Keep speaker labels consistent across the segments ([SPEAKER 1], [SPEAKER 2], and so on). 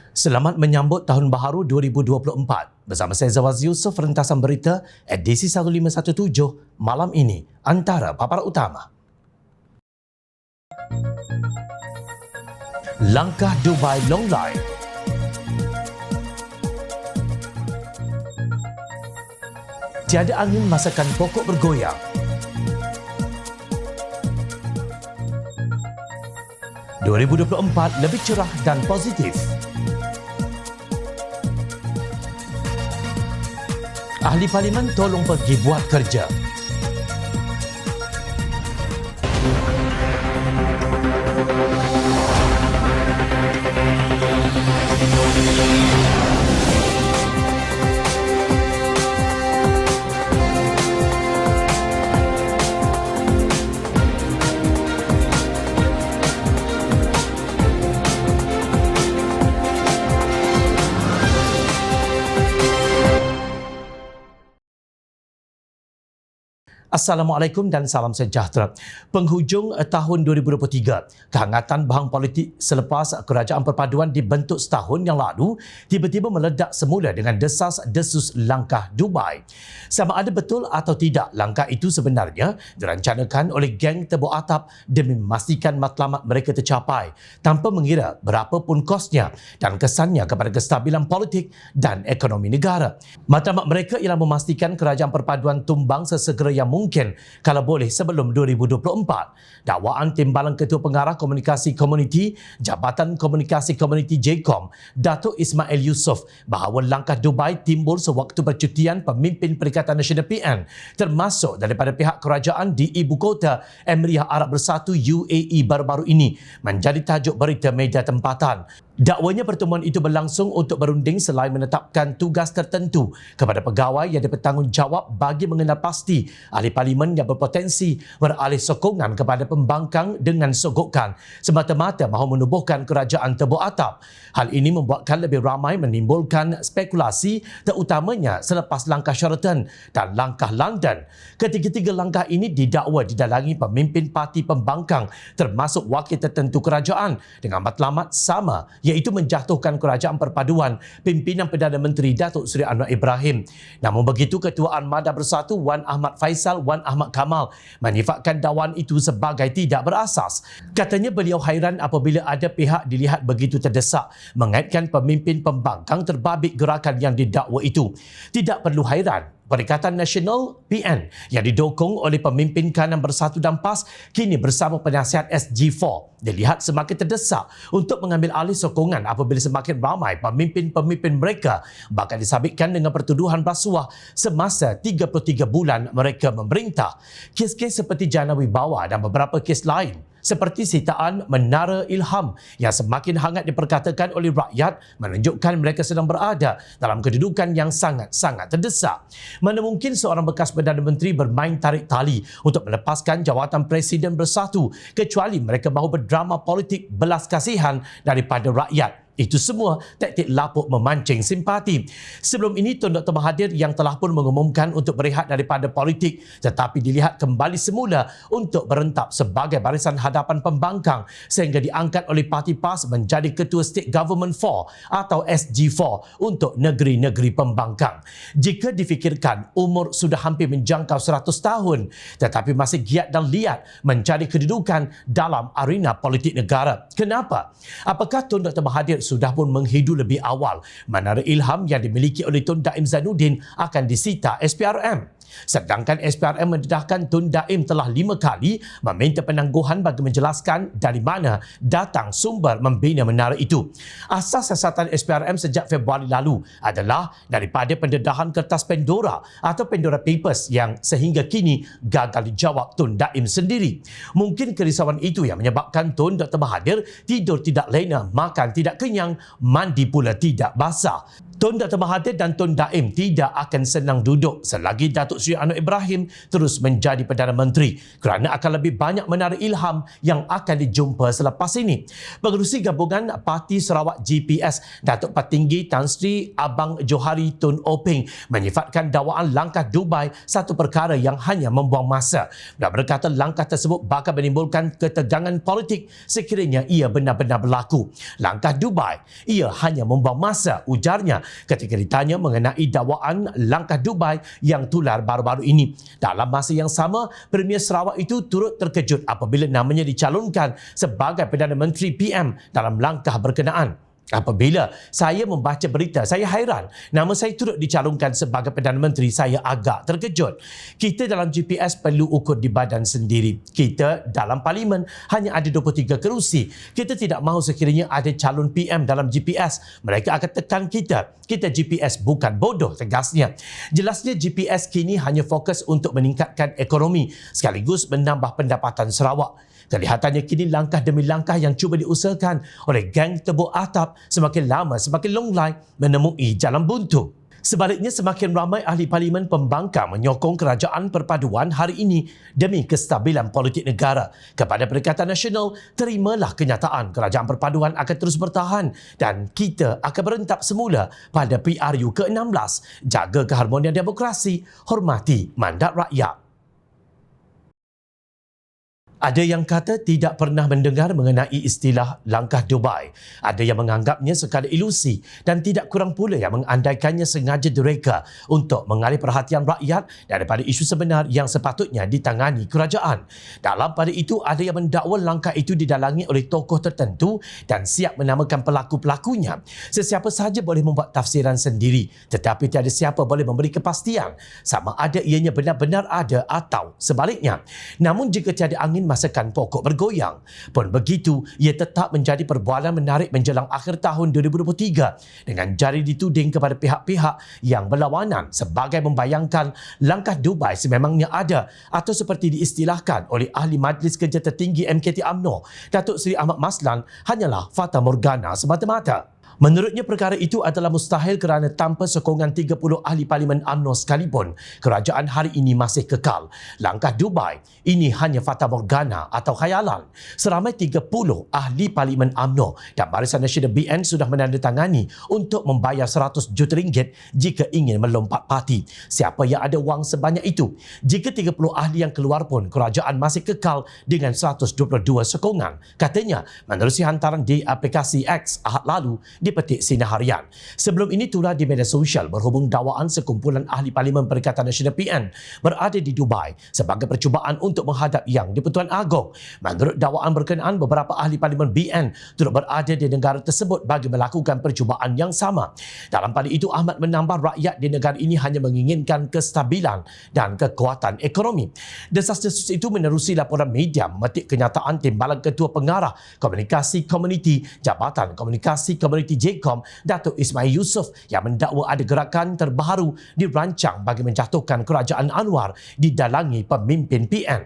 [SPEAKER 1] Selamat menyambut Tahun Baharu 2024. Bersama saya Zawaz Yusof, rentasan berita edisi 1517 malam ini. Antara paparan utama. Langkah Dubai Long Line. Tiada angin masakan pokok bergoyang. (2024) lebih cerah dan positif. Ahli Parlimen tolong pergi buat kerja. Assalamualaikum dan salam sejahtera. Penghujung tahun 2023, kehangatan bahang politik selepas Kerajaan Perpaduan dibentuk setahun yang lalu tiba-tiba meledak semula dengan desas-desus langkah Dubai. Sama ada betul atau tidak, langkah itu sebenarnya dirancanakan oleh geng tebuk atap demi memastikan matlamat mereka tercapai tanpa mengira berapapun kosnya dan kesannya kepada kestabilan politik dan ekonomi negara. Matlamat mereka ialah memastikan Kerajaan Perpaduan tumbang sesegera yang mungkin kalau boleh sebelum 2024. Dakwaan Timbalan Ketua Pengarah Komunikasi Komuniti Jabatan Komunikasi Komuniti JKOM, Datuk Ismail Yusof, bahawa langkah Dubai timbul sewaktu percutian pemimpin Perikatan Nasional PN termasuk daripada pihak kerajaan di Ibu Kota Emiriah Arab Bersatu UAE baru-baru ini menjadi tajuk berita media tempatan. Dakwanya pertemuan itu berlangsung untuk berunding selain menetapkan tugas tertentu kepada pegawai yang bertanggungjawab bagi mengenal pasti ahli parlimen yang berpotensi beralih sokongan kepada pembangkang dengan sogokan semata-mata mahu menubuhkan kerajaan tebuk atap. Hal ini membuatkan lebih ramai menimbulkan spekulasi terutamanya selepas langkah Sheraton dan langkah London. Ketiga-tiga langkah ini didakwa didalangi pemimpin parti pembangkang termasuk wakil tertentu kerajaan dengan matlamat sama, iaitu menjatuhkan Kerajaan Perpaduan pimpinan Perdana Menteri Datuk Seri Anwar Ibrahim. Namun begitu, Ketua Armada Bersatu Wan Ahmad Faisal Wan Ahmad Kamal menyifatkan dakwaan itu sebagai tidak berasas. Katanya beliau hairan apabila ada pihak dilihat begitu terdesak mengaitkan pemimpin pembangkang terbabit gerakan yang didakwa itu. Tidak perlu hairan. Perikatan Nasional PN yang didukung oleh pemimpin Kanan Bersatu dan PAS kini bersama penasihat SG4 dilihat semakin terdesak untuk mengambil alih sokongan apabila semakin ramai pemimpin-pemimpin mereka bakal disabitkan dengan pertuduhan rasuah semasa 33 bulan mereka memerintah. Kes-kes seperti Jana Wibawa dan beberapa kes lain seperti sitaan Menara Ilham yang semakin hangat diperkatakan oleh rakyat menunjukkan mereka sedang berada dalam kedudukan yang sangat-sangat terdesak. Mana mungkin seorang bekas Perdana Menteri bermain tarik tali untuk melepaskan jawatan Presiden Bersatu kecuali mereka mahu berdrama politik belas kasihan daripada rakyat. Itu semua taktik lapuk memancing simpati. Sebelum ini, Tun Dr. Mahathir yang telah pun mengumumkan untuk berehat daripada politik tetapi dilihat kembali semula untuk berentap sebagai barisan hadapan pembangkang sehingga diangkat oleh Parti PAS menjadi Ketua State Government 4 atau SG4 untuk negeri-negeri pembangkang. Jika difikirkan umur sudah hampir menjangkau 100 tahun tetapi masih giat dan liat mencari kedudukan dalam arena politik negara. Kenapa? Apakah Tun Dr. Mahathir sudah pun menghidu lebih awal Menara Ilham yang dimiliki oleh Tun Daim Zainuddin akan disita SPRM? Sedangkan SPRM mendedahkan Tun Daim telah 5 kali meminta penangguhan bagi menjelaskan dari mana datang sumber membina menara itu. Asas siasatan SPRM sejak Februari lalu adalah daripada pendedahan kertas Pandora atau Pandora Papers yang sehingga kini gagal dijawab Tun Daim sendiri. Mungkin kerisauan itu yang menyebabkan Tun Dr. Mahathir tidur tidak lena, makan tidak kenyang, mandi pula tidak basah. Tun Dr. Mahathir dan Tun Daim tidak akan senang duduk selagi Datuk Datuk Seri Anwar Ibrahim terus menjadi Perdana Menteri kerana akan lebih banyak menara ilham yang akan dijumpa selepas ini. Pengerusi gabungan Parti Sarawak GPS, Datuk Patinggi Tan Sri Abang Johari Tun Openg menyifatkan dakwaan langkah Dubai satu perkara yang hanya membuang masa dan berkata langkah tersebut bakal menimbulkan ketegangan politik sekiranya ia benar-benar berlaku. Langkah Dubai, ia hanya membuang masa, ujarnya ketika ditanya mengenai dakwaan langkah Dubai yang tular baru-baru ini. Dalam masa yang sama, Premier Sarawak itu turut terkejut apabila namanya dicalonkan sebagai Perdana Menteri PM dalam langkah berkenaan. Apabila saya membaca berita, saya hairan. Nama saya turut dicalonkan sebagai Perdana Menteri, saya agak terkejut. Kita dalam GPS perlu ukur di badan sendiri. Kita dalam Parlimen hanya ada 23 kerusi. Kita tidak mahu sekiranya ada calon PM dalam GPS. Mereka akan tekan kita. Kita GPS bukan bodoh, tegasnya. Jelasnya GPS kini hanya fokus untuk meningkatkan ekonomi sekaligus menambah pendapatan Sarawak. Kelihatannya kini langkah demi langkah yang cuba diusahakan oleh geng tebuk atap semakin lama semakin longlai menemui jalan buntu. Sebaliknya, semakin ramai ahli parlimen pembangkang menyokong kerajaan perpaduan hari ini demi kestabilan politik negara. Kepada Perikatan Nasional, terimalah kenyataan kerajaan perpaduan akan terus bertahan dan kita akan berentap semula pada PRU ke-16. Jaga keharmonian demokrasi, hormati mandat rakyat. Ada yang kata tidak pernah mendengar mengenai istilah langkah Dubai. Ada yang menganggapnya sekadar ilusi dan tidak kurang pula yang mengandaikannya sengaja direka untuk mengalih perhatian rakyat daripada isu sebenar yang sepatutnya ditangani kerajaan. Dalam pada itu, ada yang mendakwa langkah itu didalangi oleh tokoh tertentu dan siap menamakan pelaku-pelakunya. Sesiapa sahaja boleh membuat tafsiran sendiri, tetapi tiada siapa boleh memberi kepastian sama ada ianya benar-benar ada atau sebaliknya. Namun jika tiada angin masakan pokok bergoyang. Pun begitu, ia tetap menjadi perbualan menarik menjelang akhir tahun 2023 dengan jari dituding kepada pihak-pihak yang berlawanan sebagai membayangkan langkah Dubai sememangnya ada atau seperti diistilahkan oleh Ahli Majlis Kerja Tertinggi MKT UMNO, Datuk Seri Ahmad Maslan, hanyalah fata morgana semata-mata. Menurutnya, perkara itu adalah mustahil kerana tanpa sokongan 30 ahli parlimen UMNO sekalipun, kerajaan hari ini masih kekal. Langkah Dubai ini hanya fata morgana atau khayalan. Seramai 30 ahli parlimen UMNO dan Barisan Nasional BN sudah menandatangani untuk membayar 100 juta ringgit jika ingin melompat parti. Siapa yang ada wang sebanyak itu? Jika 30 ahli yang keluar pun, kerajaan masih kekal dengan 122 sokongan. Katanya, menerusi hantaran di aplikasi X Ahad lalu, dipetik Sinar Harian. Sebelum ini tular di media sosial berhubung dakwaan sekumpulan ahli Parlimen Perikatan Nasional PN berada di Dubai sebagai percubaan untuk menghadap Yang di-Pertuan Agong. Menurut dakwaan berkenaan, beberapa ahli Parlimen BN turut berada di negara tersebut bagi melakukan percubaan yang sama. Dalam pada itu, Ahmad menambah rakyat di negara ini hanya menginginkan kestabilan dan kekuatan ekonomi. Desas-desus itu menerusi laporan media memetik kenyataan Timbalan Ketua Pengarah Komunikasi Komuniti Jabatan Komunikasi Komuniti JKOM, Datuk Ismail Yusof, yang mendakwa ada gerakan terbaru dirancang bagi menjatuhkan kerajaan Anwar didalangi pemimpin PN.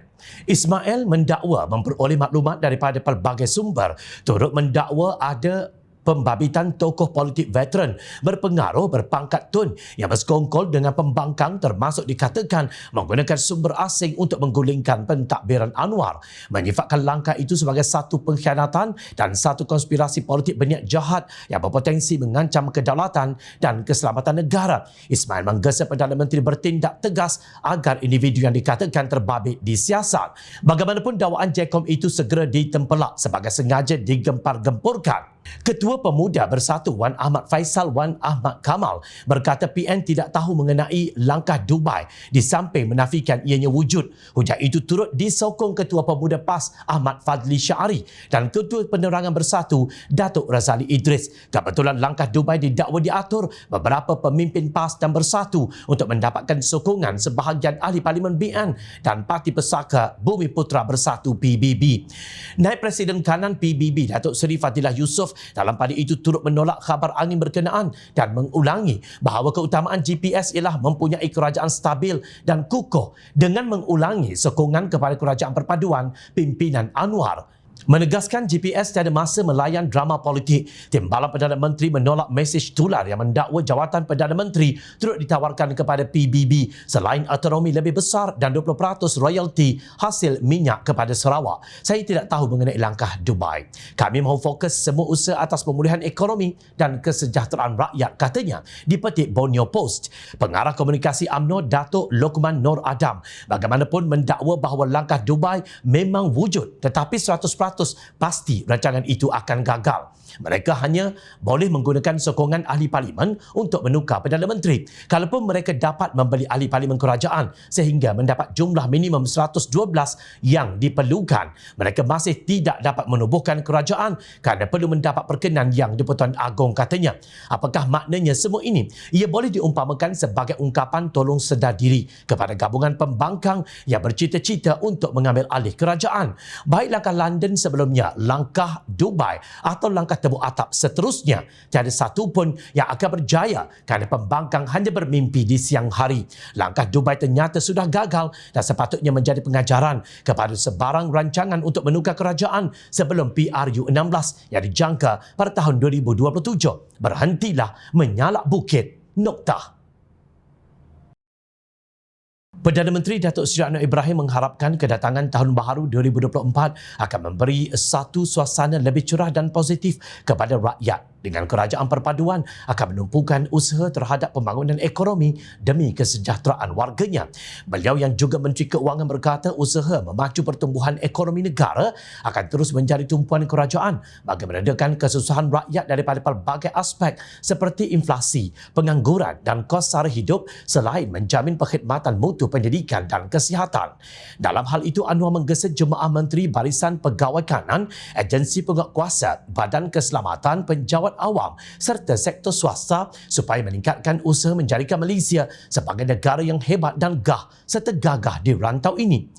[SPEAKER 1] Ismail mendakwa memperoleh maklumat daripada pelbagai sumber, turut mendakwa ada pembabitan tokoh politik veteran berpengaruh berpangkat tun yang bersekongkol dengan pembangkang, termasuk dikatakan menggunakan sumber asing untuk menggulingkan pentadbiran Anwar, menyifatkan langkah itu sebagai satu pengkhianatan dan satu konspirasi politik berniat jahat yang berpotensi mengancam kedaulatan dan keselamatan negara. Ismail menggesa Perdana Menteri bertindak tegas agar individu yang dikatakan terbabit disiasat. Bagaimanapun, dakwaan JKOM itu segera ditempelak sebagai sengaja digempar-gempurkan. Ketua Pemuda Bersatu Wan Ahmad Faisal Wan Ahmad Kamal berkata PN tidak tahu mengenai langkah Dubai di samping menafikan ianya wujud. Hujah itu turut disokong Ketua Pemuda PAS Ahmad Fadli Syari dan Ketua Penerangan Bersatu Datuk Razali Idris. Kebetulan langkah Dubai didakwa diatur beberapa pemimpin PAS dan Bersatu untuk mendapatkan sokongan sebahagian ahli Parlimen BN dan Parti Pesaka Bumi Putra Bersatu PBB. Naib Presiden Kanan PBB Datuk Seri Fadilah Yusof dalam pada itu turut menolak khabar angin berkenaan dan mengulangi bahawa keutamaan GPS ialah mempunyai kerajaan stabil dan kukuh dengan mengulangi sokongan kepada kerajaan perpaduan pimpinan Anwar. Menegaskan GPS tiada masa melayan drama politik, Timbalan Perdana Menteri menolak mesej tular yang mendakwa jawatan Perdana Menteri turut ditawarkan kepada PBB selain autonomi lebih besar dan 20% royalti hasil minyak kepada Sarawak. Saya tidak tahu mengenai langkah Dubai. Kami mahu fokus semua usaha atas pemulihan ekonomi dan kesejahteraan rakyat, katanya di petik Borneo Post. Pengarah komunikasi UMNO Datuk Lokman Nur Adam bagaimanapun mendakwa bahawa langkah Dubai memang wujud, tetapi 100% pasti rancangan itu akan gagal. Mereka hanya boleh menggunakan sokongan ahli parlimen untuk menukar Perdana Menteri. Kalaupun mereka dapat membeli ahli parlimen kerajaan sehingga mendapat jumlah minimum 112 yang diperlukan, mereka masih tidak dapat menubuhkan kerajaan kerana perlu mendapat perkenan yang di-Pertuan Agong, katanya. Apakah maknanya semua ini? Ia boleh diumpamakan sebagai ungkapan tolong sedar diri kepada gabungan pembangkang yang bercita-cita untuk mengambil alih kerajaan. Baik langkah London sebelumnya, langkah Dubai atau langkah tebuk atap seterusnya, tiada satu pun yang akan berjaya kerana pembangkang hanya bermimpi di siang hari. Langkah Dubai ternyata sudah gagal dan sepatutnya menjadi pengajaran kepada sebarang rancangan untuk menukar kerajaan sebelum PRU16 yang dijangka pada tahun 2027. Berhentilah menyalak bukit. Noktah. Perdana Menteri Datuk Seri Anwar Ibrahim mengharapkan kedatangan Tahun Baharu 2024 akan memberi satu suasana lebih cerah dan positif kepada rakyat, dengan kerajaan perpaduan akan menumpukan usaha terhadap pembangunan ekonomi demi kesejahteraan warganya. Beliau yang juga Menteri Keuangan berkata usaha memacu pertumbuhan ekonomi negara akan terus menjadi tumpuan kerajaan bagi meredakan kesusahan rakyat daripada pelbagai aspek seperti inflasi, pengangguran dan kos sara hidup, selain menjamin perkhidmatan mutu pendidikan dan kesihatan. Dalam hal itu, Anwar menggesa Jemaah Menteri Barisan Pegawai Kanan, Agensi Penguatkuasa, Badan Keselamatan Penjawat Awam serta sektor swasta supaya meningkatkan usaha menjadikan Malaysia sebagai negara yang hebat dan serta gagah di rantau ini.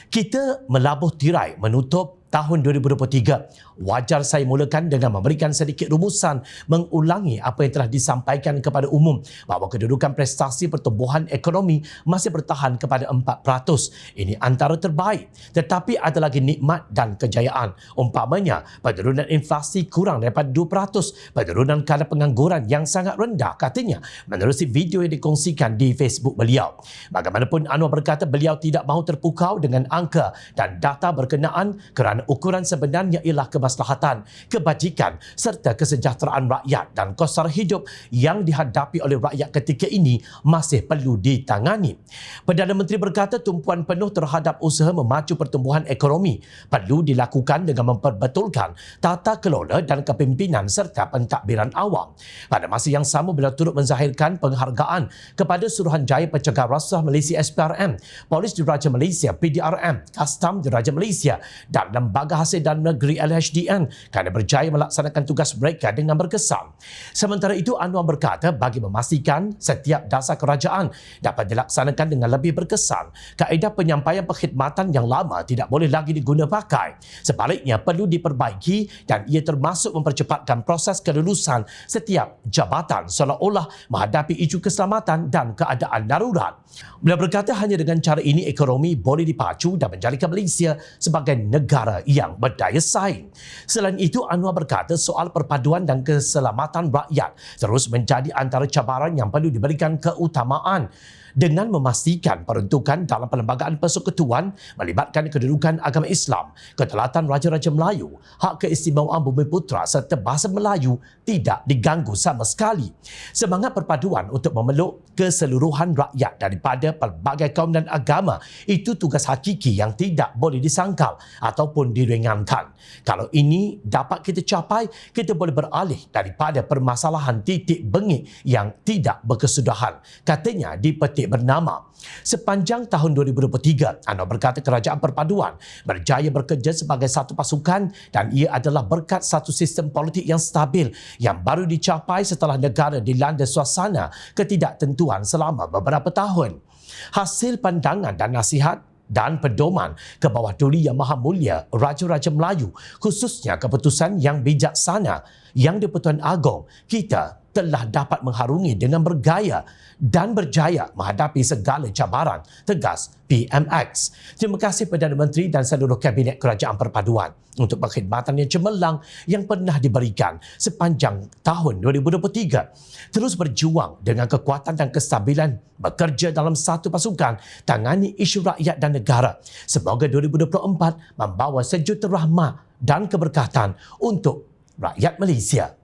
[SPEAKER 1] Kita melabuh tirai menutup tahun 2023. Wajar saya mulakan dengan memberikan sedikit rumusan mengulangi apa yang telah disampaikan kepada umum bahawa kedudukan prestasi pertumbuhan ekonomi masih bertahan kepada 4%. Ini antara terbaik, tetapi ada lagi nikmat dan kejayaan. Umpamanya, penurunan inflasi kurang daripada 2%, penurunan kadar pengangguran yang sangat rendah, katanya menerusi video yang dikongsikan di Facebook beliau. Bagaimanapun, Anwar berkata beliau tidak mahu terpukau dengan angka dan data berkenaan kerana ukuran sebenarnya ialah kemaslahatan, kebajikan serta kesejahteraan rakyat, dan kos sara hidup yang dihadapi oleh rakyat ketika ini masih perlu ditangani. Perdana Menteri berkata tumpuan penuh terhadap usaha memacu pertumbuhan ekonomi perlu dilakukan dengan memperbetulkan tata kelola dan kepimpinan serta pentadbiran awam. Pada masa yang sama, beliau turut menzahirkan penghargaan kepada Suruhanjaya Pencegah Rasuah Malaysia SPRM, Polis Diraja Malaysia PDRM, Kastam Diraja Malaysia dan Lembaga Hasil Dalam Negeri LHDN kerana berjaya melaksanakan tugas mereka dengan berkesan. Sementara itu, Anwar berkata bagi memastikan setiap dasar kerajaan dapat dilaksanakan dengan lebih berkesan, kaedah penyampaian perkhidmatan yang lama tidak boleh lagi diguna pakai. Sebaliknya, perlu diperbaiki dan ia termasuk mempercepatkan proses kelulusan setiap jabatan seolah-olah menghadapi isu keselamatan dan keadaan darurat. Beliau berkata hanya dengan cara ini ekonomi boleh dipacu dan menjadikan Malaysia sebagai negara yang berdaya saing. Selain itu, Anwar berkata soal perpaduan dan keselamatan rakyat terus menjadi antara cabaran yang perlu diberikan keutamaan dengan memastikan peruntukan dalam Perlembagaan Persekutuan melibatkan kedudukan agama Islam, kedaulatan Raja-Raja Melayu, hak keistimewaan Bumiputera serta bahasa Melayu tidak diganggu sama sekali. Semangat perpaduan untuk memeluk keseluruhan rakyat daripada pelbagai kaum dan agama itu tugas hakiki yang tidak boleh disangkal ataupun diringankan. Kalau ini dapat kita capai, kita boleh beralih daripada permasalahan titik bengik yang tidak berkesudahan, katanya di petik bernama. Sepanjang tahun 2023, Anwar berkata kerajaan perpaduan berjaya bekerja sebagai satu pasukan dan ia adalah berkat satu sistem politik yang stabil yang baru dicapai setelah negara dilanda suasana ketidaktentuan selama beberapa tahun. Hasil pandangan dan nasihat dan pedoman ke bawah duli Yang Maha Mulia Raja-Raja Melayu, khususnya keputusan yang bijaksana Yang di-Pertuan Agong, kita telah dapat mengharungi dengan bergaya dan berjaya menghadapi segala cabaran, tegas PMX. Terima kasih Perdana Menteri dan seluruh Kabinet Kerajaan Perpaduan untuk perkhidmatan yang cemerlang yang pernah diberikan sepanjang tahun 2023. Terus berjuang dengan kekuatan dan kestabilan, bekerja dalam satu pasukan, tangani isu rakyat dan negara. Semoga 2024 membawa sejuta rahmat dan keberkatan untuk rakyat Malaysia.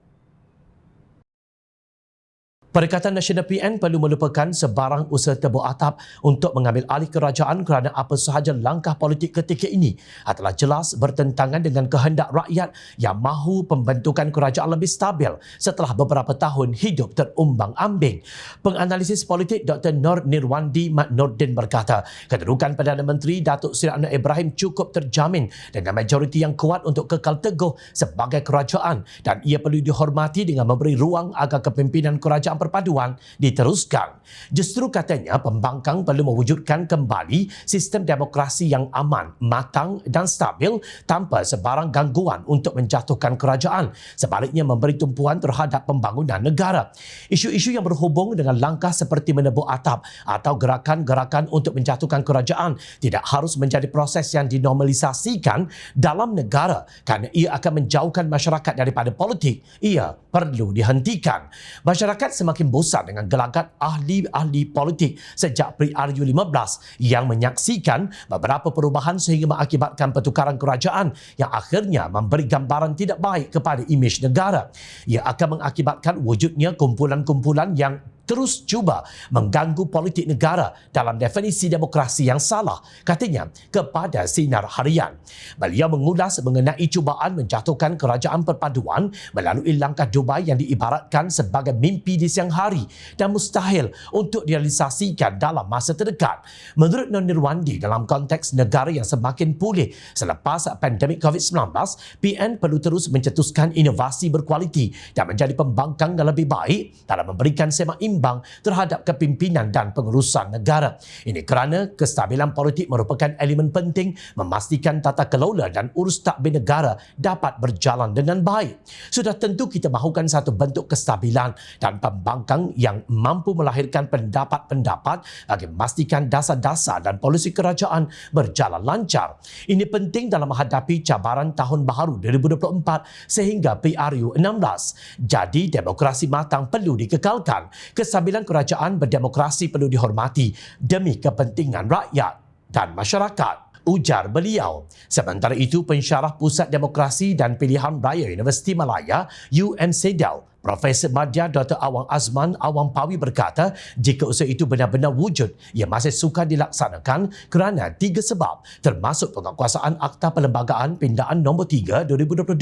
[SPEAKER 1] Perikatan Nasional PN perlu melupakan sebarang usaha tebuk atap untuk mengambil alih kerajaan kerana apa sahaja langkah politik ketika ini adalah jelas bertentangan dengan kehendak rakyat yang mahu pembentukan kerajaan lebih stabil setelah beberapa tahun hidup terumbang-ambing. Penganalisis politik Dr. Nur Nirwandi Mat Nordin berkata, kedudukan Perdana Menteri Datuk Seri Anwar Ibrahim cukup terjamin dengan majoriti yang kuat untuk kekal teguh sebagai kerajaan dan ia perlu dihormati dengan memberi ruang agar kepimpinan kerajaan perpaduan diteruskan. Justru katanya pembangkang perlu mewujudkan kembali sistem demokrasi yang aman, matang dan stabil tanpa sebarang gangguan untuk menjatuhkan kerajaan. Sebaliknya memberi tumpuan terhadap pembangunan negara. Isu-isu yang berhubung dengan langkah seperti menebuk atap atau gerakan-gerakan untuk menjatuhkan kerajaan tidak harus menjadi proses yang dinormalisasikan dalam negara kerana ia akan menjauhkan masyarakat daripada politik. Ia perlu dihentikan. Masyarakat semakin bosan dengan gelagat ahli-ahli politik sejak PRU 15 yang menyaksikan beberapa perubahan sehingga mengakibatkan pertukaran kerajaan yang akhirnya memberi gambaran tidak baik kepada imej negara. Ia akan mengakibatkan wujudnya kumpulan-kumpulan yang terus cuba mengganggu politik negara dalam definisi demokrasi yang salah, katanya kepada Sinar Harian. Beliau mengulas mengenai cubaan menjatuhkan kerajaan perpaduan melalui langkah Dubai yang diibaratkan sebagai mimpi di siang hari dan mustahil untuk direalisasikan dalam masa terdekat. Menurut Nur Nirwandi, dalam konteks negara yang semakin pulih selepas pandemik COVID-19, PN perlu terus mencetuskan inovasi berkualiti dan menjadi pembangkang yang lebih baik dalam memberikan semak imbang terhadap kepimpinan dan pengurusan negara. Ini kerana kestabilan politik merupakan elemen penting memastikan tata kelola dan urus takbir negara dapat berjalan dengan baik. Sudah tentu kita mahukan satu bentuk kestabilan dan pembangkang yang mampu melahirkan pendapat-pendapat bagi memastikan dasar-dasar dan polisi kerajaan berjalan lancar. Ini penting dalam menghadapi cabaran tahun baharu 2024 sehingga PRU 16. Jadi demokrasi matang perlu dikekalkan. Kestabilan kerajaan berdemokrasi perlu dihormati demi kepentingan rakyat dan masyarakat, ujar beliau. Sementara itu, pensyarah Pusat Demokrasi dan Pilihan Raya Universiti Malaya, UMCDAL, Profesor Madya Dr. Awang Azman Awang Pawi berkata, jika usaha itu benar-benar wujud, ia masih sukar dilaksanakan kerana 3 sebab, termasuk penguatkuasaan Akta Perlembagaan Pindaan Nombor 3 2022,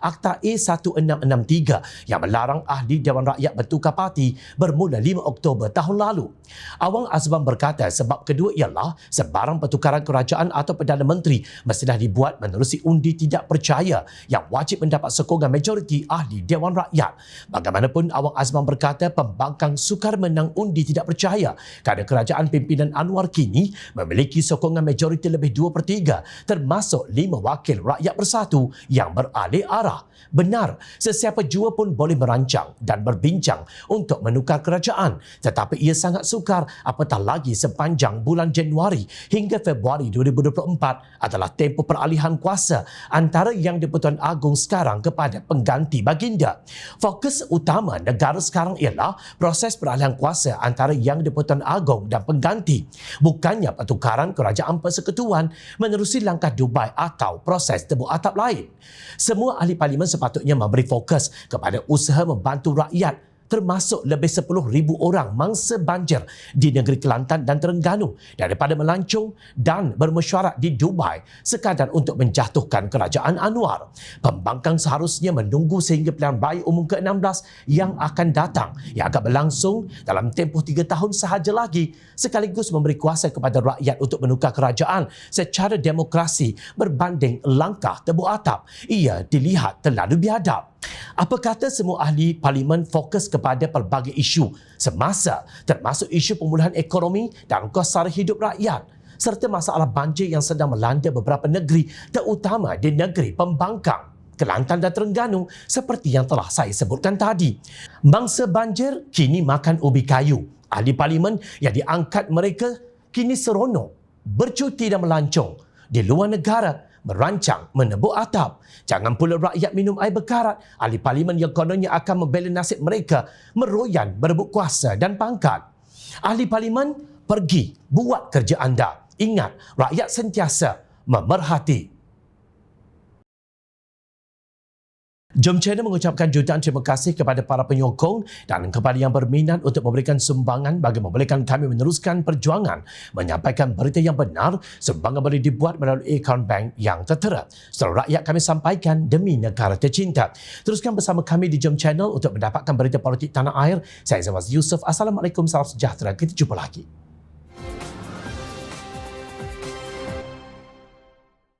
[SPEAKER 1] Akta A1663 yang melarang ahli Dewan Rakyat bertukar parti bermula 5 Oktober tahun lalu. Awang Azman berkata sebab kedua ialah sebarang pertukaran kerajaan atau Perdana Menteri mestilah dibuat menerusi undi tidak percaya yang wajib mendapat sokongan majoriti ahli Dewan Rakyat. Bagaimanapun, Awang Azman berkata pembangkang sukar menang undi tidak percaya kerana kerajaan pimpinan Anwar kini memiliki sokongan majoriti lebih 2/3 termasuk 5 wakil rakyat bersatu yang beralih arah. Benar, sesiapa jua pun boleh merancang dan berbincang untuk menukar kerajaan, tetapi ia sangat sukar apatah lagi sepanjang bulan Januari hingga Februari 2024 adalah tempoh peralihan kuasa antara Yang di-Pertuan Agong sekarang kepada pengganti baginda. Fokus utama negara sekarang ialah proses peralihan kuasa antara Yang di-Pertuan Agong dan pengganti, bukannya pertukaran kerajaan persekutuan menerusi langkah Dubai atau proses tebuk atap lain. Semua ahli parlimen sepatutnya memberi fokus kepada usaha membantu rakyat, termasuk lebih 10,000 orang mangsa banjir di negeri Kelantan dan Terengganu daripada melancong dan bermesyuarat di Dubai sekadar untuk menjatuhkan kerajaan Anwar. Pembangkang seharusnya menunggu sehingga pilihan raya umum ke-16 yang akan datang, yang akan berlangsung dalam tempoh 3 tahun sahaja lagi, sekaligus memberi kuasa kepada rakyat untuk menukar kerajaan secara demokrasi berbanding langkah tebuk atap. Ia dilihat terlalu biadab. Apa kata semua ahli parlimen fokus kepada pelbagai isu semasa, termasuk isu pemulihan ekonomi dan kos sara hidup rakyat serta masalah banjir yang sedang melanda beberapa negeri, terutama di negeri pembangkang, Kelantan dan Terengganu seperti yang telah saya sebutkan tadi. Mangsa banjir kini makan ubi kayu. Ahli parlimen yang diangkat mereka kini seronok bercuti dan melancong di luar negara merancang menebuk atap. Jangan pula rakyat minum air berkarat. Ahli parlimen yang kononnya akan membela nasib mereka meroyan berebut kuasa dan pangkat. Ahli parlimen, pergi buat kerja anda. Ingat, rakyat sentiasa memerhati. Jom Channel mengucapkan jutaan terima kasih kepada para penyokong dan kepada yang berminat untuk memberikan sumbangan bagi membolehkan kami meneruskan perjuangan menyampaikan berita yang benar. Sumbangan boleh dibuat melalui akaun bank yang tertera. Seluruh rakyat kami sampaikan demi negara tercinta. Teruskan bersama kami di Jom Channel untuk mendapatkan berita politik tanah air. Saya Zawaz Yusof. Assalamualaikum, salam sejahtera. Kita jumpa lagi.